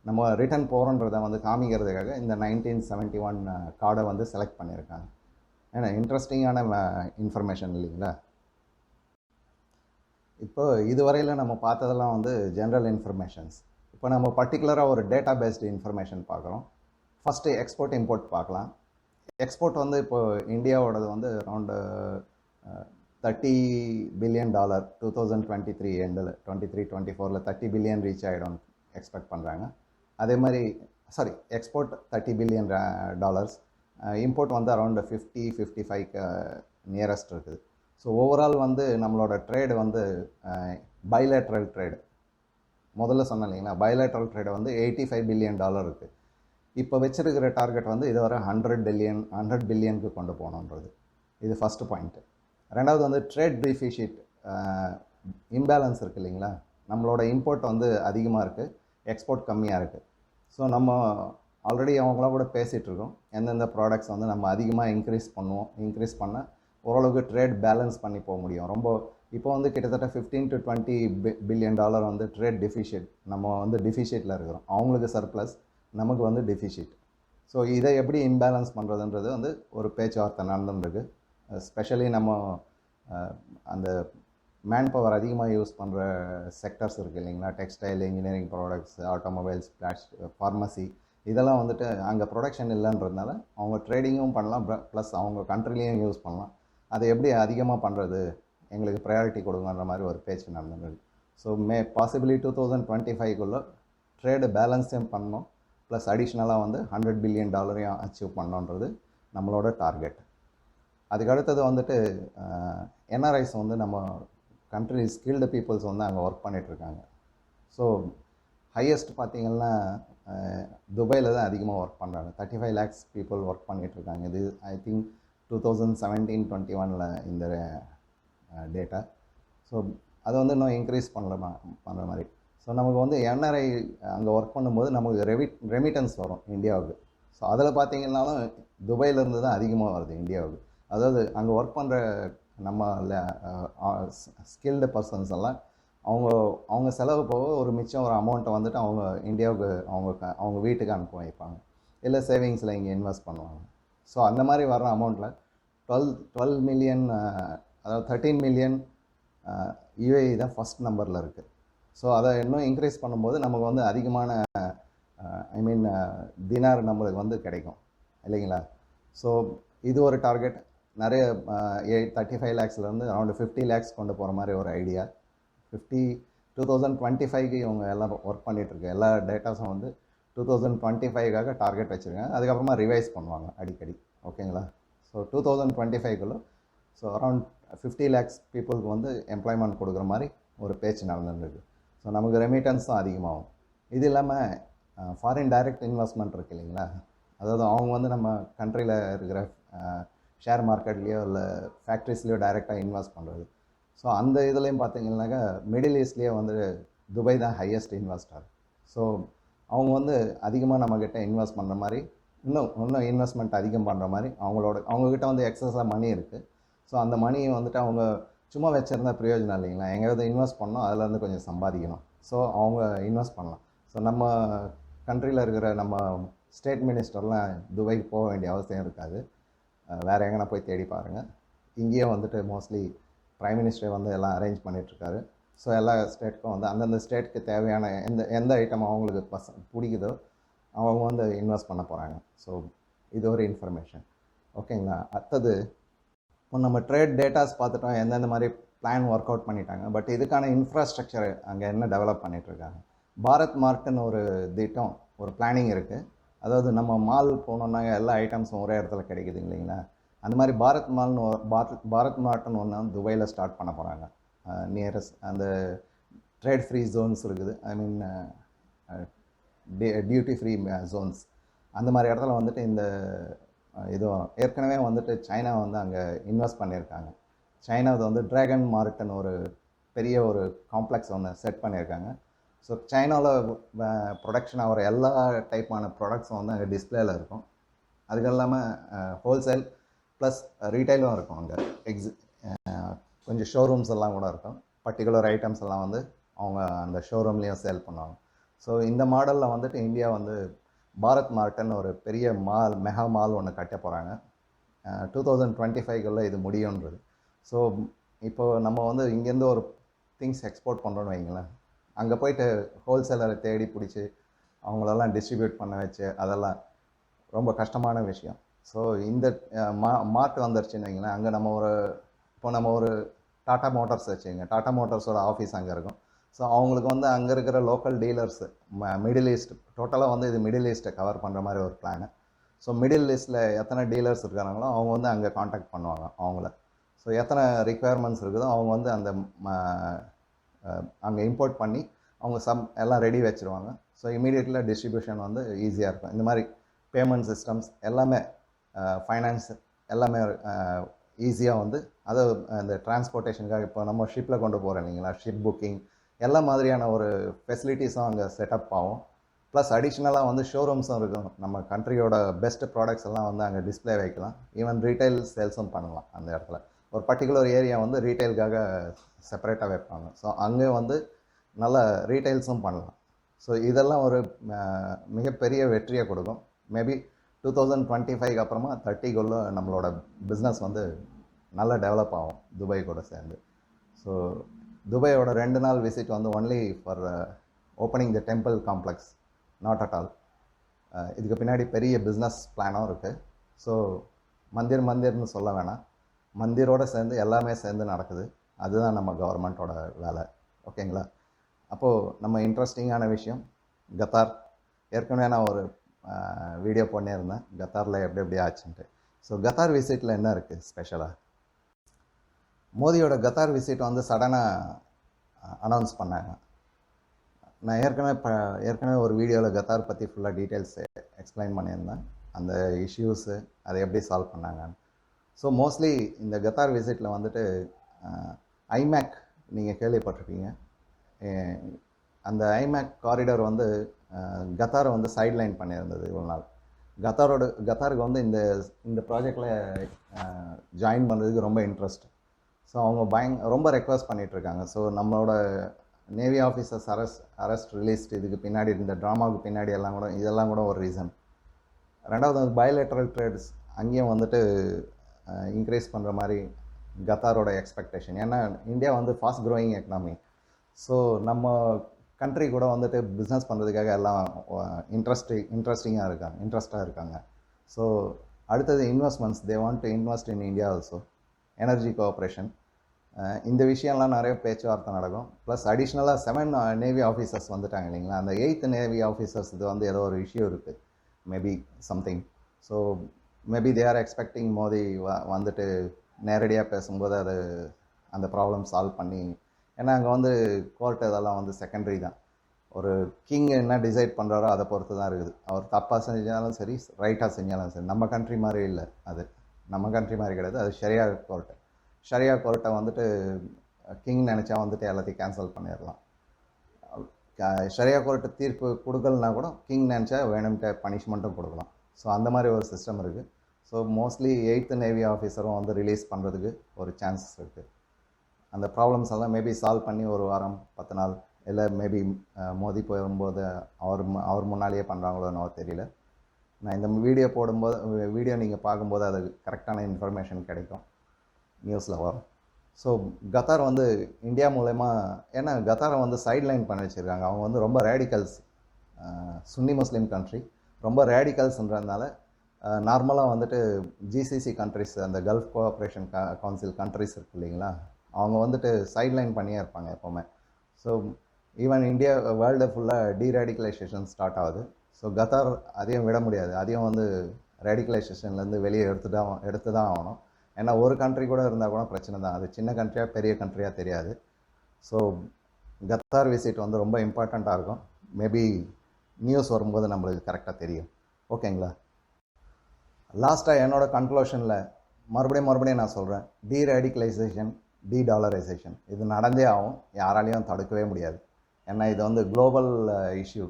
நம்ம ரிட்டர்ன் போகிறோன்றதை வந்து காமிக்கிறதுக்காக இந்த 1971 கார்டை வந்து செலக்ட் பண்ணியிருக்காங்க. ஏன்னா இன்ட்ரெஸ்டிங்கான இன்ஃபர்மேஷன் இல்லைங்களா? இப்போ இதுவரையில் நம்ம பார்த்ததெல்லாம் வந்து ஜென்ரல் இன்ஃபர்மேஷன்ஸ். இப்போ நம்ம பர்டிகுலராக ஒரு டேட்டா பேஸ்டு இன்ஃபர்மேஷன் பார்க்குறோம். ஃபஸ்ட்டு எக்ஸ்போர்ட் இம்போர்ட் பார்க்கலாம். எக்ஸ்போர்ட் வந்து இப்போது இந்தியாவோடது வந்து அரௌண்டு $30 பில்லியன் 2023 எண்டில் 23-24 $30 பில்லியன் ரீச் ஆகிடும் எக்ஸ்பெக்ட் பண்ணுறாங்க. அதே மாதிரி எக்ஸ்போர்ட் $30 பில்லியன், இம்போர்ட் வந்து அரௌண்டு 50-55 நியரஸ்ட் இருக்குது. ஸோ ஓவரால் வந்து நம்மளோட ட்ரேடு வந்து பைலேட்ரல் ட்ரேடு முதல்ல சொன்னேன் இல்லைங்களா, பைலேட்ரல் ட்ரேடு வந்து $85 பில்லியன் இருக்குது. இப்போ வச்சிருக்கிற டார்கெட் வந்து இதுவரை 100 பில்லியனுக்கு கொண்டு போகணுன்றது. இது ஃபஸ்ட்டு பாயிண்ட்டு. ரெண்டாவது வந்து ட்ரேட் டெஃபிசிட் இம்பேலன்ஸ் இருக்குது இல்லைங்களா, நம்மளோட இம்போர்ட் வந்து அதிகமாக இருக்குது, எக்ஸ்போர்ட் கம்மியாக இருக்குது. ஸோ நம்ம ஆல்ரெடி அவங்களாம் கூட பேசிகிட்ருக்கோம் எந்தெந்த ப்ராடக்ட்ஸ் வந்து நம்ம அதிகமாக இன்க்ரீஸ் பண்ணால் ஓரளவுக்கு ட்ரேட் பேலன்ஸ் பண்ணி போக முடியும். ரொம்ப இப்போ வந்து கிட்டத்தட்ட $15-20 பில்லியன் வந்து ட்ரேட் டெஃபிஷியட், நம்ம வந்து டெஃபிஷியட்டில் இருக்கிறோம். அவங்களுக்கு சர்ப்ளஸ், நமக்கு வந்து டெஃபிஷிட். ஸோ இதை எப்படி இம்பேலன்ஸ் பண்ணுறதுன்றது வந்து ஒரு பேச்சுவார்த்தை நடந்துருக்கு. ஸ்பெஷலி நம்ம அந்த மேன் பவர் அதிகமாக யூஸ் பண்ணுற செக்டர்ஸ் இருக்குது இல்லைங்களா, textile, engineering products, automobiles, pharmacy, இதெல்லாம் வந்துட்டு அங்கே ப்ரொடக்ஷன் இல்லைன்றதுனால அவங்க ட்ரேடிங்கும் பண்ணலாம், ப்ளஸ் அவங்க கண்ட்ரிலையும் யூஸ் பண்ணலாம். அதை எப்படி அதிகமாக பண்ணுறது, எங்களுக்கு ப்ரையாரிட்டி கொடுங்கன்ற மாதிரி ஒரு பேச்சு நடந்துருக்கு. ஸோ பாசிபிளி 2025 ட்ரேடு பேலன்ஸையும் பண்ணணும், ப்ளஸ் அடிஷ்னலாக வந்து $100 பில்லியன் அச்சீவ் பண்ணணுன்றது நம்மளோட டார்கெட். அதுக்கு அடுத்தது வந்துட்டு என்ஆர்ஐஸ் வந்து நம்ம கண்ட்ரி ஸ்கில்டு பீப்புள்ஸ் வந்து அங்கே ஒர்க் பண்ணிகிட்ருக்காங்க. ஸோ ஹையஸ்ட் பார்த்திங்கன்னா துபாயில் தான் அதிகமாக ஒர்க் பண்ணுறாங்க. 35 lakhs பீப்புள் ஒர்க் பண்ணிகிட்ருக்காங்க. இது ஐ திங்க் 2017-21 இந்த டேட்டா. ஸோ அதை வந்து இன்னும் இன்க்ரீஸ் பண்ணுற மாதிரி. ஸோ நமக்கு வந்து என்ஆர்ஐ அங்கே ஒர்க் பண்ணும்போது நமக்கு ரெமிட்டன்ஸ் வரும் இந்தியாவுக்கு. ஸோ அதில் பார்த்திங்கன்னாலும் துபாயிலேருந்து தான் அதிகமாக வருது இந்தியாவுக்கு. அதாவது அங்கே ஒர்க் பண்ணுற நம்ம ஸ்கில்டு பர்சன்ஸ் எல்லாம் அவங்க செலவு போக ஒரு மிச்சம் ஒரு அமௌண்ட்டை வந்துட்டு அவங்க இந்தியாவுக்கு அவங்க வீட்டுக்கு அனுப்பி வைப்பாங்க, இல்லை சேவிங்ஸில் இங்கே இன்வெஸ்ட் பண்ணுவாங்க. ஸோ அந்த மாதிரி வர்ற அமௌண்ட்டில் 12 மில்லியன், அதாவது 13 மில்லியன் யுஏஇ தான் ஃபஸ்ட் நம்பரில் இருக்குது. ஸோ அதை இன்னும் இன்க்ரீஸ் பண்ணும்போது நமக்கு வந்து அதிகமான ஐ மீன் தினார் நம்மளுக்கு வந்து கிடைக்கும் இல்லைங்களா. ஸோ இது ஒரு டார்கெட். நிறைய 35 லேக்ஸ்லேருந்து அரௌண்ட் 50 லேக்ஸ் கொண்டு போகிற மாதிரி ஒரு ஐடியா. 2025க்கு இவங்க எல்லாம் ஒர்க் பண்ணிகிட்ருக்கு. எல்லா டேட்டாஸும் வந்து 2025க்காக டார்கெட் வச்சுருக்காங்க. அதுக்கப்புறமா ரிவைஸ் பண்ணுவாங்க அடிக்கடி. ஓகேங்களா. ஸோ 2025க்குள்ளே ஸோ அரௌண்ட் 50 லேக்ஸ் பீப்புளுக்கு வந்து எம்ப்ளாய்மெண்ட் கொடுக்குற மாதிரி ஒரு பேச்சு நடந்துருக்கு. ஸோ நமக்கு ரெமிட்டன்ஸும் அதிகமாகும். இது இல்லாமல் ஃபாரின் டைரக்ட் இன்வெஸ்ட்மெண்ட் இருக்குது இல்லைங்களா. அதாவது அவங்க வந்து நம்ம கண்ட்ரியில் இருக்கிற ஷேர் மார்க்கெட்லேயோ இல்லை ஃபேக்ட்ரிஸ்லேயோ டைரெக்டாக இன்வெஸ்ட் பண்ணுறது. ஸோ அந்த இதுலேயும் பார்த்தீங்கன்னாக்கா மிடில் ஈஸ்ட்லேயே வந்து துபாய் தான் ஹையஸ்ட் இன்வெஸ்டர். ஸோ அவங்க வந்து அதிகமாக நம்மக்கிட்ட இன்வெஸ்ட் பண்ணுற மாதிரி இன்னும் இன்வெஸ்ட்மெண்ட் அதிகம் பண்ணுற மாதிரி அவங்கக்கிட்ட வந்து எக்ஸஸாக மணி இருக்குது. ஸோ அந்த மணியை வந்துட்டு அவங்க சும்மா வச்சுருந்தா பிரயோஜனம் இல்லைங்களா. எங்கேயாவது இன்வெஸ்ட் பண்ணோம், அதிலேருந்து கொஞ்சம் சம்பாதிக்கணும். ஸோ அவங்க இன்வெஸ்ட் பண்ணலாம். ஸோ நம்ம கண்ட்ரியில் இருக்கிற நம்ம ஸ்டேட் மினிஸ்டர்லாம் துபாய்க்கு போக வேண்டிய அவசியம் இருக்காது. வேறு எங்கன்னா போய் தேடி பாருங்கள். இங்கேயே வந்துட்டு மோஸ்ட்லி ப்ரைம் மினிஸ்டர் வந்து எல்லாம் அரேஞ்ச் பண்ணிகிட்ருக்காரு. ஸோ எல்லா ஸ்டேட்டுக்கும் வந்து அந்தந்த ஸ்டேட்டுக்கு தேவையான எந்த ஐட்டம் அவங்களுக்கு பிடிக்குதோ அவங்க வந்து இன்வெஸ்ட் பண்ண போகிறாங்க. ஸோ இது ஒரு இன்ஃபர்மேஷன். ஓகேங்களா. அடுத்தது இப்போ நம்ம ட்ரேட் டேட்டாஸ் பார்த்துட்டோம், எந்தெந்த மாதிரி பிளான் ஒர்க் அவுட் பண்ணிட்டாங்க. பட் இதுக்கான இன்ஃப்ராஸ்ட்ரக்சர் அங்கே என்ன டெவலப் பண்ணிகிட்ருக்காங்க. பாரத் மார்ட்னு ஒரு திட்டம், ஒரு பிளானிங் இருக்குது. அதாவது நம்ம மால் போனோம்னா எல்லா ஐட்டம்ஸும் ஒரே இடத்துல கிடைக்குது இல்லைங்களா. அந்த மாதிரி பாரத் மார்ட்னு ஒன்று துபாயில் ஸ்டார்ட் பண்ண போகிறாங்க. நியரஸ்ட் அந்த ட்ரேட் ஃப்ரீ ஜோன்ஸ் இருக்குது. ஐ மீன் டியூட்டி ஃப்ரீ ஜோன்ஸ். அந்த மாதிரி இடத்துல வந்துட்டு இந்த இதுவும் ஏற்கனவே வந்துட்டு சைனா வந்து அங்கே இன்வெஸ்ட் பண்ணியிருக்காங்க. சைனாவது வந்து ட்ராகன் மார்ட்னு ஒரு பெரிய ஒரு காம்ப்ளெக்ஸ் ஒன்று செட் பண்ணியிருக்காங்க. ஸோ சைனாவில் ப்ரொடக்ஷன் ஆகிற எல்லா டைப்பான ப்ராடக்ட்ஸும் வந்து அங்கே டிஸ்பிளேயில் இருக்கும். அதுக்கு இல்லாமல் ஹோல்சேல் ப்ளஸ் ரீட்டைலும் இருக்கும். அங்கே கொஞ்சம் ஷோரூம்ஸ் எல்லாம் கூட இருக்கும். பர்டிகுலர் ஐட்டம்ஸ் எல்லாம் வந்து அவங்க அந்த ஷோரூம்லேயும் சேல் பண்ணுவாங்க. ஸோ இந்த மாடலில் வந்துட்டு இந்தியா வந்து பாரத் மார்ட்னு ஒரு பெரிய மெகா மால் ஒன்று கட்ட போகிறாங்க. 2025க்குள்ளே இது முடியுன்றது. ஸோ இப்போது நம்ம வந்து இங்கேருந்து ஒரு திங்ஸ் எக்ஸ்போர்ட் பண்ணுறோன்னு வைங்களேன். அங்கே போய்ட்டு ஹோல்சேலரை தேடி பிடிச்சி அவங்களெல்லாம் டிஸ்ட்ரிபியூட் பண்ண வச்சு அதெல்லாம் ரொம்ப கஷ்டமான விஷயம். ஸோ இந்த மார்ட் வந்துருச்சுன்னு வைங்களேன். அங்கே நம்ம ஒரு டாட்டா மோட்டார்ஸ் வச்சுங்க. டாட்டா மோட்டார்ஸோட ஆஃபீஸ் அங்கே இருக்கும். ஸோ அவங்களுக்கு வந்து அங்கே இருக்கிற லோக்கல் டீலர்ஸு மிடில் ஈஸ்ட் டோட்டலாக வந்து இது மிடில் ஈஸ்ட்டை கவர் பண்ணுற மாதிரி ஒரு பிளானு. ஸோ மிடில் ஈஸ்ட்டில் எத்தனை டீலர்ஸ் இருக்கிறாங்களோ அவங்க வந்து அங்கே காண்டாக்ட் பண்ணுவாங்க அவங்கள. ஸோ எத்தனை ரிக்குவயர்மெண்ட்ஸ் இருக்குதோ அவங்க வந்து அந்த அங்கே இம்போர்ட் பண்ணி அவங்க எல்லாம் ரெடி வச்சுருவாங்க. ஸோ இமீடியட்லியாக டிஸ்ட்ரிபியூஷன் வந்து ஈஸியாக இருக்கும். இந்த மாதிரி பேமெண்ட் சிஸ்டம்ஸ் எல்லாமே ஃபைனான்ஸ் எல்லாமே ஈஸியாக வந்து அதை இந்த டிரான்ஸ்போர்ட்டேஷனுக்காக இப்போ நம்ம ஷிப்பில் கொண்டு போகிறோம் இல்லைங்களா. ஷிப் புக்கிங் எல்லா மாதிரியான ஒரு ஃபெசிலிட்டிஸும் அங்கே செட்டப் ஆகும். ப்ளஸ் அடிஷ்னலாக வந்து ஷோரூம்ஸும் இருக்கும். நம்ம கண்ட்ரியோட பெஸ்ட் ப்ராடக்ட்ஸ் எல்லாம் வந்து அங்கே டிஸ்பிளே வைக்கலாம். ஈவன் ரீட்டைல் சேல்ஸும் பண்ணலாம். அந்த இடத்துல ஒரு பர்டிகுலர் ஏரியா வந்து ரீட்டைலுக்காக செப்பரேட்டாக வைப்பாங்க. ஸோ அங்கே வந்து நல்ல ரீட்டைல்ஸும் பண்ணலாம். ஸோ இதெல்லாம் ஒரு மிகப்பெரிய வெற்றியை கொடுக்கும். மேபி 2025 அப்புறமா 30க்குள்ளே நம்மளோட பிஸ்னஸ் வந்து நல்லா டெவலப் ஆகும் துபாய் கூட சேர்ந்து. ஸோ துபாயோட 2 நாள் விசிட் வந்து only for opening the temple complex, not at all. இதுக்கு பின்னாடி பெரிய பிஸ்னஸ் பிளானும் இருக்குது. ஸோ மந்திர்னு சொல்ல வேணாம், மந்திரோடு சேர்ந்து எல்லாமே சேர்ந்து நடக்குது. அதுதான் நம்ம கவர்மெண்ட்டோட வேலை. ஓகேங்களா. அப்போது நம்ம இன்ட்ரெஸ்டிங்கான விஷயம் கத்தார். ஏற்கனவே நான் ஒரு வீடியோ பண்ணியிருந்தேன் கத்தாரில் எப்படி ஆச்சுன்ட்டு. ஸோ கத்தார் விசிட்டில் என்ன இருக்குது ஸ்பெஷலாக. மோதியோட கத்தார் விசிட் வந்து சடனாக அனௌன்ஸ் பண்ணாங்க. நான் ஏற்கனவே ஒரு வீடியோவில் கத்தார் பற்றி ஃபுல்லாக டீட்டெயில்ஸ் எக்ஸ்பிளைன் பண்ணியிருந்தேன், அந்த இஷ்யூஸு அதை எப்படி சால்வ் பண்ணாங்கன்னு. ஸோ மோஸ்ட்லி இந்த கத்தார் விசிட்டில் வந்துட்டு ஐமேக் நீங்கள் கேள்விப்பட்டிருப்பீங்க. அந்த ஐமேக் காரிடார் வந்து கத்தாரை வந்து சைட்லைன் பண்ணியிருந்தது இவ்வளோ நாள். கத்தாருக்கு வந்து இந்த ப்ராஜெக்டில் ஜாயின் பண்ணுறதுக்கு ரொம்ப இன்ட்ரெஸ்ட். ஸோ அவங்க ரொம்ப ரெக்வஸ்ட் பண்ணிகிட்ருக்காங்க. ஸோ நம்மளோட நேவி ஆஃபீஸர்ஸ் அரெஸ்ட் ரிலீஸ்ட் இதுக்கு பின்னாடி இந்த ட்ராமாவுக்கு பின்னாடி இதெல்லாம் கூட ஒரு ரீசன். ரெண்டாவது வந்து பயோலேட்ரல் ட்ரேட்ஸ் அங்கேயும் வந்துட்டு இன்க்ரீஸ் பண்ணுற மாதிரி கத்தாரோட எக்ஸ்பெக்டேஷன். ஏன்னா இந்தியா வந்து ஃபாஸ்ட் க்ரோயிங் எக்கனாமி. ஸோ நம்ம கண்ட்ரி கூட வந்துட்டு பிஸ்னஸ் பண்ணுறதுக்காக எல்லாம் இன்ட்ரெஸ்டாக இருக்காங்க. ஸோ அடுத்தது investments, they want to invest in India also. Energy cooperation, இந்த விஷயம்லாம் நிறைய பேச்சுவார்த்தை நடக்கும். ப்ளஸ் அடிஷ்னலாக 7 நேவி ஆஃபீஸர்ஸ் வந்துட்டாங்க இல்லைங்களா. அந்த 8th நேவி ஆஃபீஸர்ஸ் இது வந்து ஏதோ ஒரு இஷ்யூ இருக்குது, maybe something. So maybe they are expecting Modi வந்துட்டு நேரடியாக பேசும்போது அது அந்த ப்ராப்ளம் சால்வ் பண்ணி, ஏன்னா அங்கே வந்து கோர்ட் இதெல்லாம் வந்து செகண்டரி தான். ஒரு கிங் என்ன டிசைட் பண்ணுறாரோ அதை பொறுத்து தான் இருக்குது. அவர் தப்பாக செஞ்சாலும் சரி, ரைட்டாக செஞ்சாலும் சரி. நம்ம கண்ட்ரி மாதிரி இல்லை, அது நம்ம கண்ட்ரி மாதிரி கிடையாது. அது ஷரியா கோர்ட்டை வந்துட்டு கிங் நினச்சா வந்துட்டு எல்லாத்தையும் கேன்சல் பண்ணிடலாம். ஷரியா கோர்ட்டு தீர்ப்பு கொடுக்கலனா கூட கிங் நினச்சா வேணும்ட்டு பனிஷ்மெண்ட்டும் கொடுக்கலாம். ஸோ அந்த மாதிரி ஒரு சிஸ்டம் இருக்குது. ஸோ மோஸ்ட்லி 8th நேவி ஆஃபீஸரும் வந்து ரிலீஸ் பண்ணுறதுக்கு ஒரு சான்சஸ் இருக்குது. அந்த ப்ராப்ளம்ஸ் எல்லாம் மேபி சால்வ் பண்ணி ஒரு வாரம் 10 நாள், இல்லை மேபி மோடி போகும்போது அவர் முன்னாலேயே பண்ணுறாங்களோன்னு தெரியல. நான் இந்த வீடியோ நீங்கள் பார்க்கும்போது அது கரெக்டான இன்ஃபர்மேஷன் கிடைக்கும், நியூஸில் வரும். ஸோ கத்தார் வந்து இந்தியா மூலயமா, ஏன்னா கத்தாரை வந்து சைட்லைன் பண்ணி வச்சுருக்காங்க. அவங்க வந்து ரொம்ப ரேடிக்கல்ஸ், சுன்னி முஸ்லீம் கண்ட்ரி, ரொம்ப ரேடிக்கல்ஸ்ன்றதுனால நார்மலாக வந்துட்டு ஜிசிசி கண்ட்ரிஸ், அந்த கல்ஃப் கோஆப்ரேஷன் கவுன்சில் கண்ட்ரிஸ் இருக்குது இல்லைங்களா, அவங்க வந்துட்டு சைட்லைன் பண்ணியே இருப்பாங்க எப்போவுமே. ஸோ ஈவன் இந்தியா வேர்ல்டு ஃபுல்லாக டீரேடிகலைசேஷன் ஸ்டார்ட் ஆகுது. ஸோ கத்தார் அதையும் விட முடியாது, அதையும் வந்து ரேடிகலைசேஷன்லேருந்து வெளியே எடுத்து தான் ஆகணும். ஏன்னா ஒரு கண்ட்ரி கூட இருந்தால் கூட பிரச்சனை தான், அது சின்ன கண்ட்ரியாக பெரிய கண்ட்ரியாக தெரியாது. ஸோ கத்தார் விசிட் வந்து ரொம்ப இம்பார்ட்டண்ட்டாக இருக்கும். மேபி நியூஸ் வரும்போது நம்மளுக்கு கரெக்டாக தெரியும். ஓகேங்களா. லாஸ்ட்டாக என்னோடய கன்க்ளூஷனில் மறுபடியும் நான் சொல்கிறேன், டீரேடிகலைசேஷன், டீடாலரைசேஷன் இது நடந்தே ஆகும், யாராலையும் தடுக்கவே முடியாது. ஏன்னா இது வந்து குளோபல் இஷ்யூ.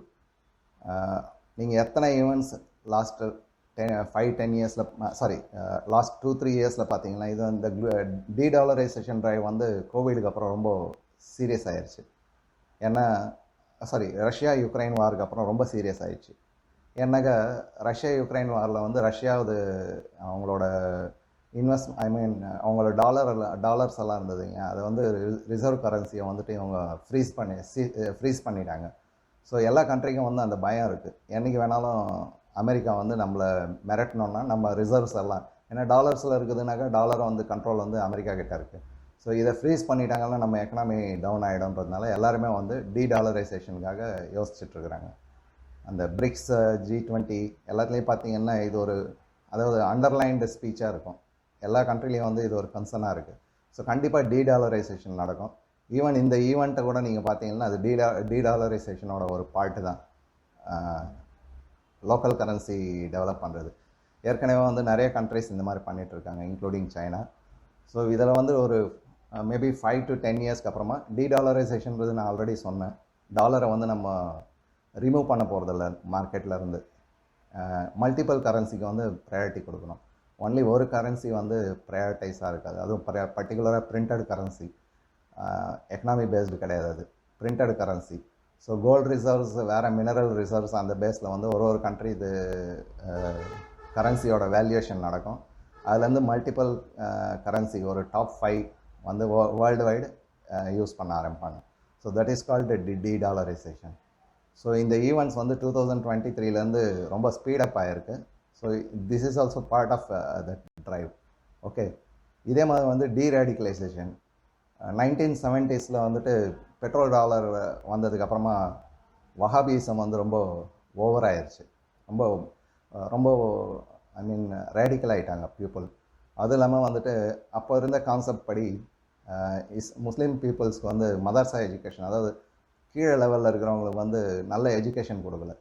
நீங்கள் எத்தனை ஈவெண்ட்ஸ் லாஸ்ட் 5-10 இயர்ஸில், லாஸ்ட் 2-3 இயர்ஸில் பார்த்தீங்கன்னா, இது இந்த டீடாலரைசேஷன் ட்ரைவ் வந்து கோவிடுக்கு அப்புறம் ரொம்ப சீரியஸ் ஆயிடுச்சு. ஏன்னா ரஷ்யா யுக்ரைன் வாருக்கு அப்புறம் ரொம்ப சீரியஸ் ஆயிடுச்சு. ஏன்னாக்கா ரஷ்யா யுக்ரைன் வாரில் வந்து ரஷ்யாவது அவங்களோட அவங்களோட டாலர்ஸ் எல்லாம் இருந்ததுங்க, அதை வந்து ரிசர்வ் கரன்சியை வந்துட்டு இவங்க ஃப்ரீஸ் பண்ணிட்டாங்க. ஸோ எல்லா கண்ட்ரிக்கும் வந்து அந்த பயம் இருக்குது, என்றைக்கு வேணாலும் அமெரிக்கா வந்து நம்மளை மிரட்டணுன்னா நம்ம ரிசர்வ்ஸ் எல்லாம், ஏன்னா டாலர்ஸில் இருக்குதுனாக்கா டாலரை வந்து கண்ட்ரோல் வந்து அமெரிக்கா கிட்ட இருக்குது. ஸோ இதை ஃப்ரீஸ் பண்ணிட்டாங்கன்னா நம்ம எக்கனாமி டவுன் ஆகிடும்ன்றதுனால எல்லாருமே வந்து டீடாலரைசேஷனுக்காக யோசிச்சுட்ருக்குறாங்க. அந்த பிரிக்ஸ், G20 எல்லாத்துலேயும் பார்த்தீங்கன்னா இது ஒரு, அதாவது அண்டர்லைன்டு ஸ்பீச்சாக இருக்கும். எல்லா கண்ட்ரிலையும் வந்து இது ஒரு கன்சர்னாக இருக்குது. ஸோ கண்டிப்பாக டீடாலரைசேஷன் நடக்கும். ஈவன் இந்த ஈவெண்ட்டை கூட நீங்கள் பார்த்தீங்கன்னா அது டீடாலரைசேஷனோட ஒரு பார்ட்டு தான், லோக்கல் கரன்சி டெவலப் பண்ணுறது. ஏற்கனவே வந்து நிறைய கண்ட்ரிஸ் இந்த மாதிரி பண்ணிகிட்ருக்காங்க, இன்க்ளூடிங் சைனா. ஸோ இதில் வந்து ஒரு மேபி 5 to 10 இயர்ஸ்க்கு அப்புறமா டீடாலரைசேஷன்றது நான் ஆல்ரெடி சொன்னேன், டாலரை வந்து நம்ம ரிமூவ் பண்ண போகிறதில்ல மார்க்கெட்லேருந்து. மல்டிபிள் கரன்சிக்கு வந்து ப்ரையாரிட்டி கொடுக்கணும். ஒன்லி ஒரு கரன்சி வந்து ப்ரையாரிட்டைஸாக இருக்காது, அதுவும் பர்டிகுலராக பிரிண்டட் கரன்சி, எக்கனாமி பேஸ்டு கிடையாது, அது printed currency. So gold reserves வேறு, மினரல் ரிசர்வ்ஸ், அந்த பேஸில் வந்து ஒரு கண்ட்ரி இது கரன்சியோட வேல்யூவேஷன் நடக்கும். அதுலேருந்து மல்டிபிள் கரன்சி, ஒரு டாப் 5 வந்து வேர்ல்டு வைடு யூஸ் பண்ண ஆரம்பிப்பாங்க. So that is called dedollarisation. So இந்த ஈவெண்ட்ஸ் வந்து 2023லேருந்து ரொம்ப ஸ்பீடப் ஆகிருக்கு. So this is also part of that drive. Okay. இதே மாதிரி வந்து டீரேடிகலைசேஷன் 1970s வந்துட்டு பெட்ரோல் டாலர் வந்ததுக்கப்புறமா வஹாபிசம் வந்து ரொம்ப ஓவர் ஆயிடுச்சு, ரொம்ப ரொம்ப ரேடிக்கல் ஆகிட்டாங்க பீப்புள். அதுவும் இல்லாமல் வந்துட்டு அப்போ இருந்த கான்செப்ட் படி முஸ்லீம் பீப்புள்ஸ்க்கு வந்து மதர்சா எஜுகேஷன், அதாவது கீழே லெவலில் இருக்கிறவங்களுக்கு வந்து நல்ல எஜுகேஷன் கொடுக்கல,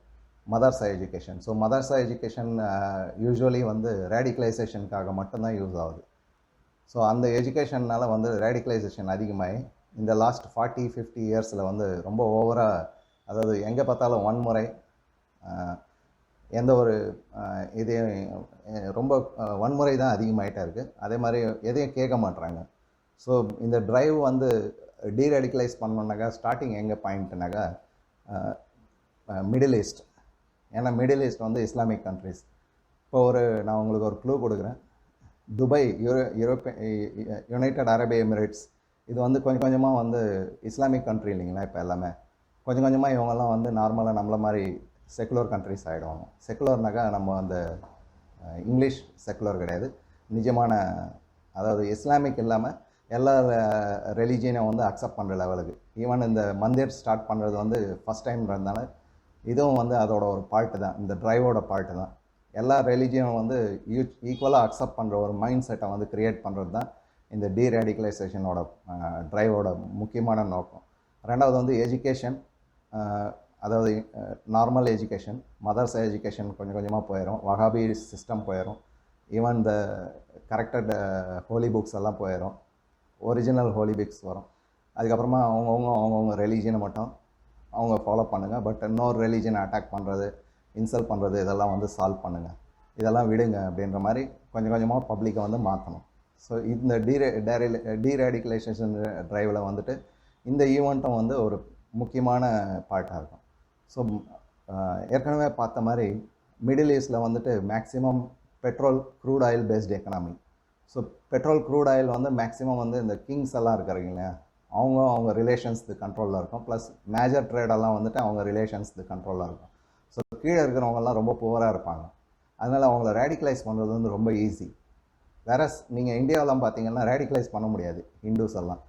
madrasa education. So madrasa education usually வந்து ரேடிகலைசேஷனுக்காக மட்டும்தான் யூஸ் ஆகுது. ஸோ அந்த எஜுகேஷன்னால் வந்து ரேடிகலைசேஷன் அதிகமாகி இந்த லாஸ்ட் 40-50 இயர்ஸில் வந்து ரொம்ப ஓவராக, அதாவது எங்கே பார்த்தாலும் வன்முறை, எந்த ஒரு இதையும் ரொம்ப வன்முறை தான் அதிகமாகிட்டே இருக்குது. அதே மாதிரி எதையும் கேட்க மாட்டுறாங்க. ஸோ இந்த ட்ரைவ் வந்து டீரேடிகலைஸ் பண்ணோன்னாக்கா ஸ்டார்டிங் எங்கே பாயிண்ட்னாக்கா மிடில் ஈஸ்ட். ஏன்னா மிடில் ஈஸ்ட் வந்து இஸ்லாமிக் கண்ட்ரிஸ். இப்போ நான் உங்களுக்கு ஒரு க்ளூ கொடுக்குறேன். துபாய், யுனைடெட் அரபு எமிரேட்ஸ், இது வந்து கொஞ்சம் கொஞ்சமாக வந்து இஸ்லாமிக் கண்ட்ரி இல்லைங்களா இப்போ எல்லாமே கொஞ்சம் கொஞ்சமாக இவங்கெல்லாம் வந்து நார்மலாக நம்மள மாதிரி செக்குலர் கண்ட்ரிஸ் ஆகிடுவாங்க. செக்குலர்னாக்கா நம்ம அந்த இங்கிலீஷ் செக்குலர் கிடையாது, நிஜமான அதாவது இஸ்லாமிக் இல்லாமல் எல்லா ரிலீஜியனை வந்து அக்செப்ட் பண்ணுற லெவலுக்கு. ஈவன் இந்த மந்திர் ஸ்டார்ட் பண்ணுறது வந்து ஃபஸ்ட் டைம்ன்றதுனால இதுவும் வந்து அதோட ஒரு பார்ட்டு தான், இந்த ட்ரைவோட பார்ட்டு தான். எல்லா ரிலீஜியனும் வந்து ஈக்குவலாக அக்செப்ட் பண்ணுற ஒரு மைண்ட் செட்டை வந்து க்ரியேட் பண்ணுறது தான் இந்த டீரேடிகலைசேஷனோட ட்ரைவோட முக்கியமான நோக்கம். ரெண்டாவது வந்து எஜுகேஷன், அதாவது நார்மல் எஜுகேஷன், மதர்ஸ் எஜுகேஷன் கொஞ்சம் கொஞ்சமாக போயிடும், வஹாபி சிஸ்டம் போயிடும், ஈவன் இந்த கரெக்டட் ஹோலி புக்ஸ் எல்லாம் போயிடும், ஒரிஜினல் ஹோலி புக்ஸ் வரும். அதுக்கப்புறமா அவங்கவுங்க ரிலீஜியனை மட்டும் அவங்க ஃபாலோ பண்ணுங்கள், பட் இன்னொரு ரிலீஜனை அட்டாக் பண்ணுறது, இன்சல்ட் பண்ணுறது இதெல்லாம் வந்து சால்வ் பண்ணுங்கள், இதெல்லாம் விடுங்க அப்படின்ற மாதிரி கொஞ்சம் கொஞ்சமாக பப்ளிக்கை வந்து மாற்றணும். ஸோ இந்த டீரேடிகலைசேஷன் ட்ரைவில் வந்துட்டு இந்த ஈவெண்ட்டும் வந்து ஒரு முக்கியமான பார்ட்டாக இருக்கும். ஸோ ஏற்கனவே பார்த்த மாதிரி மிடில் ஈஸ்டில் வந்துட்டு maximum petrol crude oil based economy. So petrol crude oil வந்து மேக்ஸிமம் வந்து இந்த கிங்ஸ் எல்லாம் இருக்கிறீங்களே அவங்க ரிலேஷன்ஸ்து கண்ட்ரோலில் இருக்கும், ப்ளஸ் மேஜர் ட்ரேடெல்லாம் வந்துட்டு அவங்க ரிலேஷன்ஸ்து கண்ட்ரோலில் இருக்கும். ஸோ கீழே இருக்கிறவங்கலாம் ரொம்ப புவராக இருப்பாங்க, அதனால் அவங்கள ரேடிகலைஸ் பண்ணுறது வந்து ரொம்ப ஈஸி. வேற நீங்கள் இந்தியாவெலாம் பார்த்தீங்கன்னா ரேடிகலைஸ் பண்ண முடியாது ஹிந்துஸ் எல்லாம்.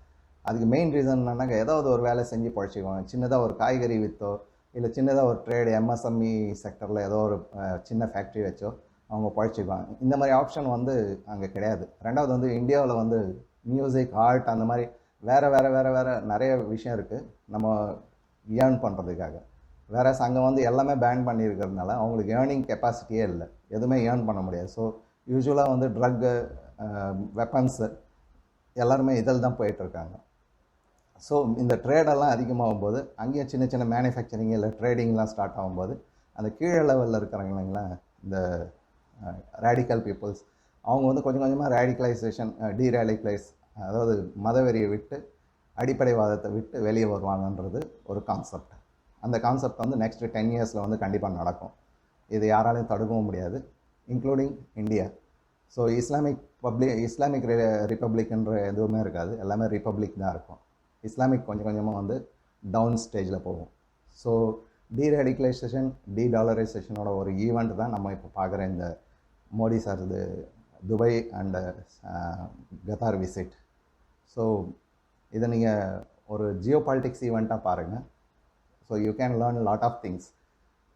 அதுக்கு மெயின் ரீசன் என்னன்னாக்க ஏதாவது ஒரு வேலை செஞ்சு பழச்சிக்குவாங்க, சின்னதாக ஒரு காய்கறி விற்றோ இல்லை சின்னதாக ஒரு ட்ரேடு எம்எஸ்எம்இ செக்டரில் ஏதோ ஒரு சின்ன ஃபேக்ட்ரி வச்சோ அவங்க பழச்சிக்குவாங்க. இந்த மாதிரி ஆப்ஷன் வந்து அங்கே கிடையாது. ரெண்டாவது வந்து இந்தியாவில் வந்து மியூசிக், ஆர்ட் அந்த மாதிரி வேறு நிறைய விஷயம் இருக்குது நம்ம ஏர்ன் பண்ணுறதுக்காக. வேற அங்கே வந்து எல்லாமே பேன் பண்ணியிருக்கிறதுனால அவங்களுக்கு ஏர்னிங் கெப்பாசிட்டியே இல்லை, எதுவுமே ஏர்ன் பண்ண முடியாது. ஸோ யூஸ்வலாக வந்து ட்ரக்கு, வெப்பன்ஸு எல்லாருமே இதில் தான் போயிட்டுருக்காங்க. ஸோ இந்த ட்ரேடெல்லாம் அதிகமாகும் போது அங்கேயும் சின்ன சின்ன மேனுஃபேக்சரிங் இல்லை ட்ரேடிங்லாம் ஸ்டார்ட் ஆகும்போது அந்த கீழே லெவலில் இருக்கிறாங்க இல்லைங்களா இந்த ரேடிக்கல் பீப்புள்ஸ், அவங்க வந்து கொஞ்சம் கொஞ்சமாக ரேடிகலைசேஷன், டீரேடிகலைஸ், அதாவது மதவெறியை விட்டு அடிப்படைவாதத்தை விட்டு வெளியே வருவாங்கன்றது ஒரு கான்செப்ட். அந்த கான்செப்ட் வந்து நெக்ஸ்ட் 10 இயர்ஸில் வந்து கண்டிப்பாக நடக்கும். இது யாராலையும் தடுக்கவும் முடியாது, இன்க்ளூடிங் இந்தியா. ஸோ இஸ்லாமிக் ரிப்பப்ளிக்ன்ற எதுவுமே இருக்காது, எல்லாமே ரிப்பப்ளிக் தான் இருக்கும். இஸ்லாமிக் கொஞ்சம் கொஞ்சமாக வந்து டவுன் ஸ்டேஜில் போகும். ஸோ டீரேடிகலைசேஷன், டீடாலரைசேஷனோட ஒரு ஈவெண்ட் தான் நம்ம இப்போ பார்க்குற இந்த மோடி சார் இது Dubai and Qatar visit. So இதை நீங்கள் ஒரு ஜியோ பாலிட்டிக்ஸ் ஈவெண்ட்டாக பாருங்கள். So you can learn lot of things.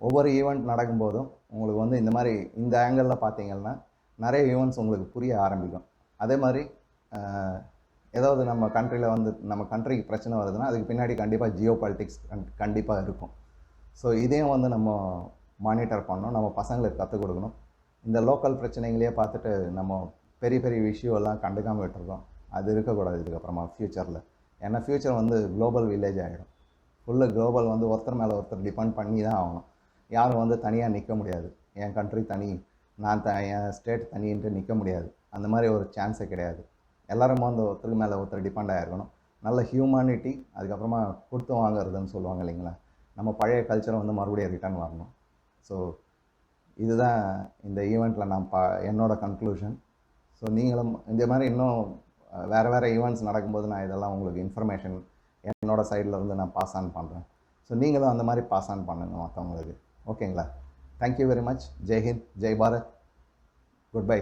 ஒவ்வொரு ஈவெண்ட் நடக்கும்போதும் உங்களுக்கு வந்து இந்த மாதிரி இந்த ஆங்கிளில் பார்த்தீங்கன்னா நிறைய ஈவெண்ட்ஸ் உங்களுக்கு புரிய ஆரம்பிக்கும். அதே மாதிரி ஏதாவது நம்ம கண்ட்ரியில் வந்து நம்ம கண்ட்ரிக்கு பிரச்சனை வருதுன்னா அதுக்கு பின்னாடி கண்டிப்பாக ஜியோ பாலிட்டிக்ஸ் கண்டிப்பாக இருக்கும். ஸோ இதையும் வந்து நம்ம மானிட்டர் பண்ணணும், நம்ம பசங்களுக்கு கற்றுக் கொடுக்கணும். இந்த லோக்கல் பிரச்சனைகளையே பார்த்துட்டு நம்ம பெரிய பெரிய இஷ்யூ எல்லாம் கண்டுக்காமல் விட்டுருக்கோம், அது இருக்கக்கூடாது இதுக்கப்புறமா ஃப்யூச்சரில். ஏன்னா ஃப்யூச்சர் வந்து குளோபல் வில்லேஜ் ஆகிடும். ஃபுல்லு குளோபல் வந்து ஒருத்தர் மேலே ஒருத்தர் டிபெண்ட் பண்ணி தான் ஆகணும். யாரும் வந்து தனியாக நிற்க முடியாது, என் கண்ட்ரி தனி, நான் என் ஸ்டேட் தனின்ட்டு நிற்க முடியாது. அந்த மாதிரி ஒரு சான்ஸே கிடையாது. எல்லோரும் வந்து ஒருத்தருக்கு மேலே ஒருத்தர் டிபெண்ட் ஆகிருக்கணும். நல்ல ஹியூமானிட்டி, அதுக்கப்புறமா கொடுத்து வாங்குறதுன்னு சொல்லுவாங்க இல்லைங்களா, நம்ம பழைய கல்ச்சரை வந்து மறுபடியும் ரிட்டர்ன் வரணும். ஸோ இதுதான் இந்த ஈவெண்ட்டில் நான் என்னோட கன்க்ளூஷன். ஸோ நீங்களும் இந்த மாதிரி இன்னும் வேறு ஈவெண்ட்ஸ் நடக்கும்போது நான் இதெல்லாம் உங்களுக்கு இன்ஃபர்மேஷன் என்னோடய சைடில் இருந்து நான் பாஸ் ஆன் பண்ணுறேன். ஸோ நீங்களும் அந்த மாதிரி பாஸ் ஆன் பண்ணுங்க மற்றவங்களுக்கு. ஓகேங்களா? Thank you very much. Jai Hind, Jai Bharat, good bye.